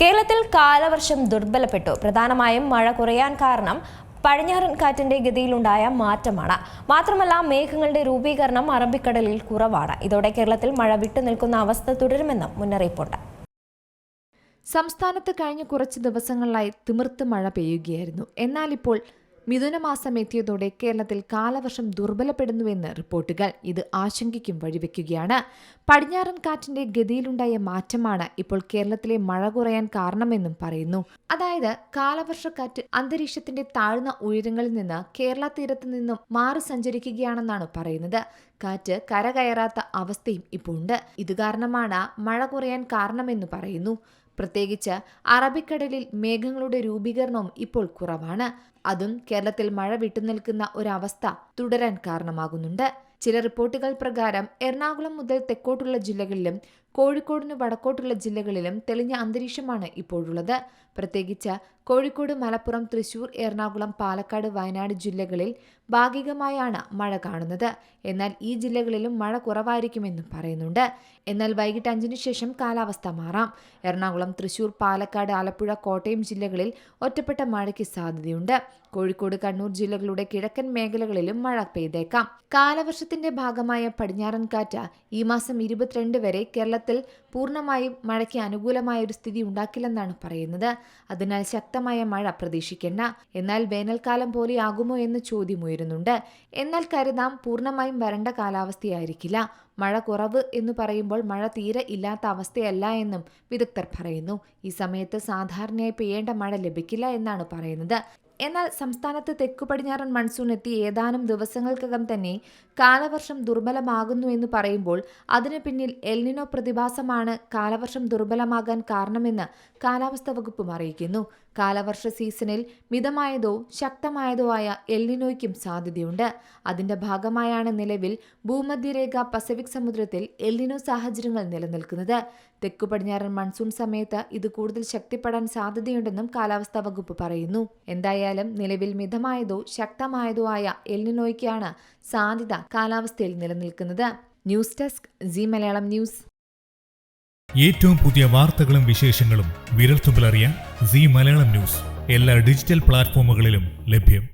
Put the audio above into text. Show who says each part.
Speaker 1: കേരളത്തിൽ കാലവർഷം ദുർബലപ്പെട്ടു. പ്രധാനമായും മഴ കുറയാൻ കാരണം പടിഞ്ഞാറൻ കാറ്റിന്റെ ഗതിയിലുണ്ടായ മാറ്റമാണ്. മാത്രമല്ല, മേഘങ്ങളുടെ രൂപീകരണം അറബിക്കടലിൽ കുറവാണ്. ഇതോടെ കേരളത്തിൽ മഴ വിട്ടുനിൽക്കുന്ന അവസ്ഥ തുടരുമെന്നും മുന്നറിയിപ്പുണ്ട്.
Speaker 2: സംസ്ഥാനത്ത് കഴിഞ്ഞ കുറച്ച് ദിവസങ്ങളിലായി തിമിർത്ത് മഴ പെയ്യുകയായിരുന്നു. എന്നാൽ ഇപ്പോൾ മിഥുനമാസം എത്തിയതോടെ കേരളത്തിൽ കാലവർഷം ദുർബലപ്പെടുന്നുവെന്ന് റിപ്പോർട്ടുകൾ. ഇത് ആശങ്കയ്ക്കും വഴിവെക്കുകയാണ്. പടിഞ്ഞാറൻ കാറ്റിന്റെ ഗതിയിലുണ്ടായ മാറ്റമാണ് ഇപ്പോൾ കേരളത്തിലെ മഴ കുറയാൻ കാരണമെന്നും പറയുന്നു. അതായത് കാലവർഷക്കാറ്റ് അന്തരീക്ഷത്തിന്റെ താഴ്ന്ന ഉയരങ്ങളിൽ നിന്ന് കേരള തീരത്ത് നിന്നും മാറി സഞ്ചരിക്കുകയാണെന്നാണ് പറയുന്നത്. കാറ്റ് കരകയറാത്ത അവസ്ഥയും ഇപ്പോൾ ഉണ്ട്. ഇത് കാരണമാണ് മഴ കുറയാൻ കാരണമെന്ന് പറയുന്നു. പ്രത്യേകിച്ച് അറബിക്കടലിൽ മേഘങ്ങളുടെ രൂപീകരണവും ഇപ്പോൾ കുറവാണ്. അതും കേരളത്തിൽ മഴ വിട്ടുനിൽക്കുന്ന ഒരവസ്ഥ തുടരാൻ കാരണമാകുന്നുണ്ട്. ചില റിപ്പോർട്ടുകൾ പ്രകാരം എറണാകുളം മുതൽ തെക്കോട്ടുള്ള ജില്ലകളിലും കോഴിക്കോടിന് വടക്കോട്ടുള്ള ജില്ലകളിലും തെളിഞ്ഞ അന്തരീക്ഷമാണ് ഇപ്പോഴുള്ളത്. പ്രത്യേകിച്ച് കോഴിക്കോട്, മലപ്പുറം, തൃശൂർ, എറണാകുളം, പാലക്കാട്, വയനാട് ജില്ലകളിൽ ഭാഗികമായാണ് മഴ കാണുന്നത്. എന്നാൽ ഈ ജില്ലകളിലും മഴ കുറവായിരിക്കുമെന്നും പറയുന്നുണ്ട്. എന്നാൽ വൈകിട്ട് 5-ന് ശേഷം കാലാവസ്ഥ മാറാം. എറണാകുളം, തൃശൂർ, പാലക്കാട്, ആലപ്പുഴ, കോട്ടയം ജില്ലകളിൽ ഒറ്റപ്പെട്ട മഴയ്ക്ക് സാധ്യതയുണ്ട്. കോഴിക്കോട്, കണ്ണൂർ ജില്ലകളുടെ കിഴക്കൻ മേഖലകളിലും മഴ പെയ്തേക്കാം. കാലവർഷത്തിന്റെ ഭാഗമായ പടിഞ്ഞാറൻ കാറ്റ് ഈ മാസം 22 വരെ കേരളത്തിൽ പൂർണ്ണമായും മഴയ്ക്ക് അനുകൂലമായ ഒരു സ്ഥിതി ഉണ്ടാക്കില്ലെന്നാണ് പറയുന്നത്. അതിനാൽ ശക്തമായ മഴ പ്രതീക്ഷിക്കേണ്ട. എന്നാൽ വേനൽക്കാലം പോലെയാകുമോ എന്ന് ചോദ്യമുയരുന്നുണ്ട്. എന്നാൽ കരുതാം, പൂർണ്ണമായും വരണ്ട കാലാവസ്ഥയായിരിക്കില്ല. മഴ കുറവ് എന്ന് പറയുമ്പോൾ മഴ തീരെ ഇല്ലാത്ത അവസ്ഥയല്ല എന്നും വിദഗ്ധർ പറയുന്നു. ഈ സമയത്ത് സാധാരണയായി പെയ്യേണ്ട മഴ ലഭിക്കില്ല എന്നാണ് പറയുന്നത്. എന്നാൽ സംസ്ഥാനത്ത് തെക്കു പടിഞ്ഞാറൻ മൺസൂൺ എത്തി ഏതാനും ദിവസങ്ങൾക്കകം തന്നെ കാലവർഷം ദുർബലമാകുന്നു എന്ന് പറയുമ്പോൾ അതിനു പിന്നിൽ എൽനിനോ പ്രതിഭാസമാണ് കാലവർഷം ദുർബലമാകാൻ കാരണമെന്ന് കാലാവസ്ഥാ വകുപ്പും അറിയിക്കുന്നു. കാലവർഷ സീസണിൽ മിതമായതോ ശക്തമായതോ ആയ എൽനിനോയ്ക്കും സാധ്യതയുണ്ട്. അതിന്റെ ഭാഗമായാണ് നിലവിൽ ഭൂമധ്യരേഖ പസഫിക് സമുദ്രത്തിൽ എൽനിനോ സാഹചര്യങ്ങൾ നിലനിൽക്കുന്നത്. തെക്കു പടിഞ്ഞാറൻ മൺസൂൺ സമയത്ത് ഇത് കൂടുതൽ ശക്തിപ്പെടാൻ സാധ്യതയുണ്ടെന്നും കാലാവസ്ഥാ വകുപ്പ് പറയുന്നു. എന്തായാലും നിലവിൽ മിതമായതോ ശക്തമായതോ ആയ എൽനിനോയ്ക്കാണ് സാധ്യത കാലാവസ്ഥയിൽ നിലനിൽക്കുന്നത്. News desk C Malayalam news.
Speaker 3: ഏറ്റവും പുതിയ വാർത്തകളും വിശേഷങ്ങളും വിരൽത്തുമ്പിലറിയാൻ സി മലയാളം ന്യൂസ് എല്ലാ ഡിജിറ്റൽ പ്ലാറ്റ്ഫോമുകളിലും ലഭ്യം.